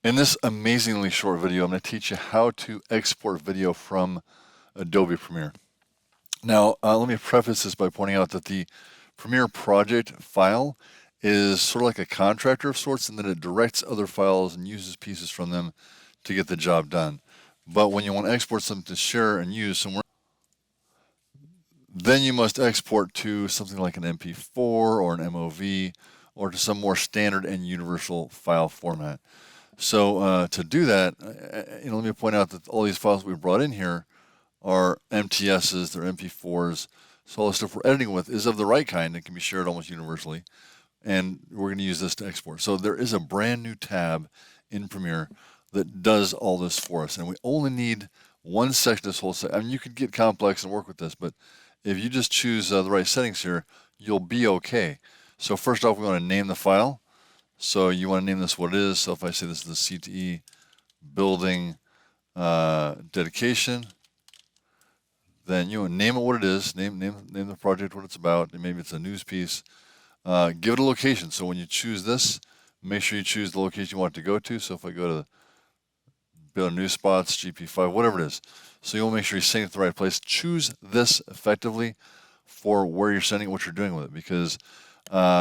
In this amazingly short video, I'm going to teach you how to export video from Adobe Premiere. Now, let me preface this by pointing out that the Premiere project file is sort of like a contractor of sorts, and that it directs other files and uses pieces from them to get the job done. But when you want to export something to share and use somewhere, then you must export to something like an MP4 or an MOV or to some more standard and universal file format. So to do that, let me point out that all these files we brought in here are MTSs, they're MP4s. So all the stuff we're editing with is of the right kind and can be shared almost universally. And we're going to use this to export. So there is a brand new tab in Premiere that does all this for us. And we only need one section of this whole set. I mean, you could get complex and work with this, but if you just choose the right settings here, you'll be okay. So first off, we want to name the file. So you want to name this what it is. So if I say this is the CTE building dedication, then you name it what it is. Name the project, what it's about. And maybe it's a news piece. Give it a location. So when you choose this, make sure you choose the location you want it to go to. So if I go to build news spots, GP5, whatever it is. So you'll make sure you're sending it to the right place. Choose this effectively for where you're sending it, what you're doing with it, because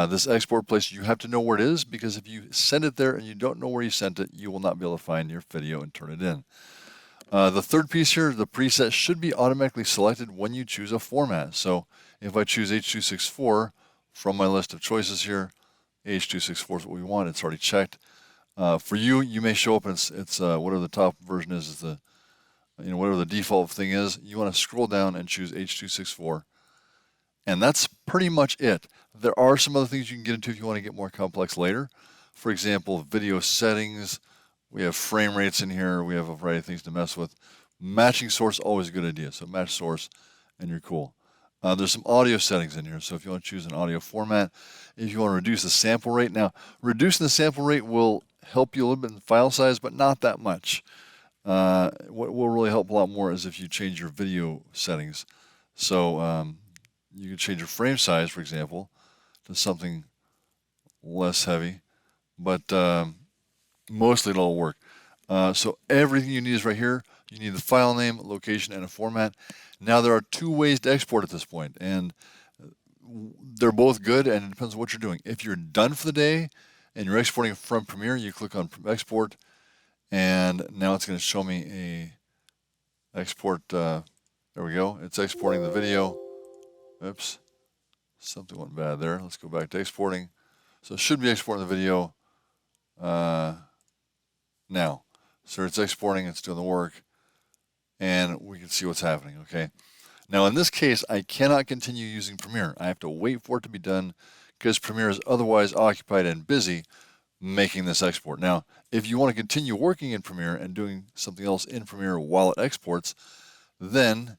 this export place, you have to know where it is, because if you send it there and you don't know where you sent it, you will not be able to find your video and turn it in. The third piece here, the preset should be automatically selected when you choose a format. So if I choose H.264 from my list of choices here, H.264 is what we want. It's already checked. For you, you may show up and it's whatever the top version is the whatever the default thing is. You want to scroll down and choose H.264. And that's pretty much it. There are some other things you can get into if you want to get more complex later. For example, video settings. We have frame rates in here. We have a variety of things to mess with. Matching source, always a good idea. So match source and you're cool. There's some audio settings in here. So if you want to choose an audio format, if you want to reduce the sample rate. Now, reducing the sample rate will help you a little bit in file size, but not that much. What will really help a lot more is if you change your video settings. So you can change your frame size, for example, to something less heavy, but mostly it'll all work. So everything you need is right here. You need the file name, location, and a format. Now there are two ways to export at this point, and they're both good, and it depends on what you're doing. If you're done for the day and you're exporting from Premiere, you click on Export, and now it's going to show me a export. There we go. It's exporting the video. Oops, something went bad there. Let's go back to exporting. So it should be exporting the video now. So it's exporting, it's doing the work, and we can see what's happening, okay? Now in this case, I cannot continue using Premiere. I have to wait for it to be done because Premiere is otherwise occupied and busy making this export. Now, if you want to continue working in Premiere and doing something else in Premiere while it exports, then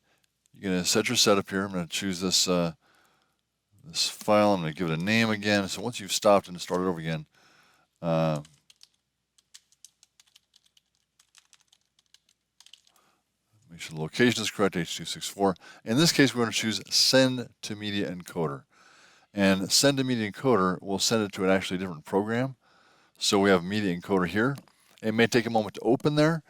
you're going to set your setup here. I'm going to choose this this file. I'm going to give it a name again. So once you've stopped and started over again, make sure the location is correct, H.264. In this case, we're going to choose Send to Media Encoder. And Send to Media Encoder will send it to an actually different program. So we have Media Encoder here. It may take a moment to open there,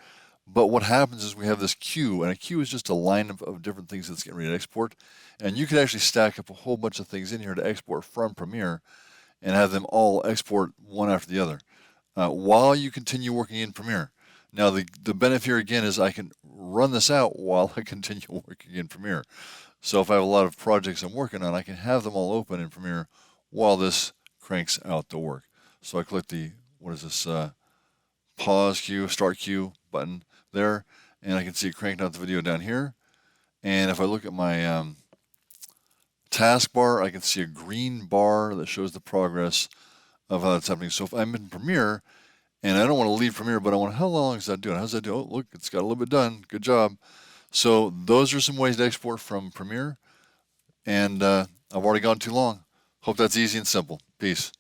but what happens is we have this queue, and a queue is just a line of different things that's getting ready to export. And you could actually stack up a whole bunch of things in here to export from Premiere and have them all export one after the other while you continue working in Premiere. Now, the benefit here again is I can run this out while I continue working in Premiere. So if I have a lot of projects I'm working on, I can have them all open in Premiere while this cranks out the work. So I click the, what is this, pause queue, start queue button there, and I can see it cranking out the video down here. And if I look at my taskbar, I can see a green bar that shows the progress of how that's happening. So if I'm in Premiere and I don't want to leave Premiere, but I want, how long is that doing? How's that doing? Oh, look, it's got a little bit done. Good job. So those are some ways to export from Premiere, and I've already gone too long. Hope that's easy and simple. Peace.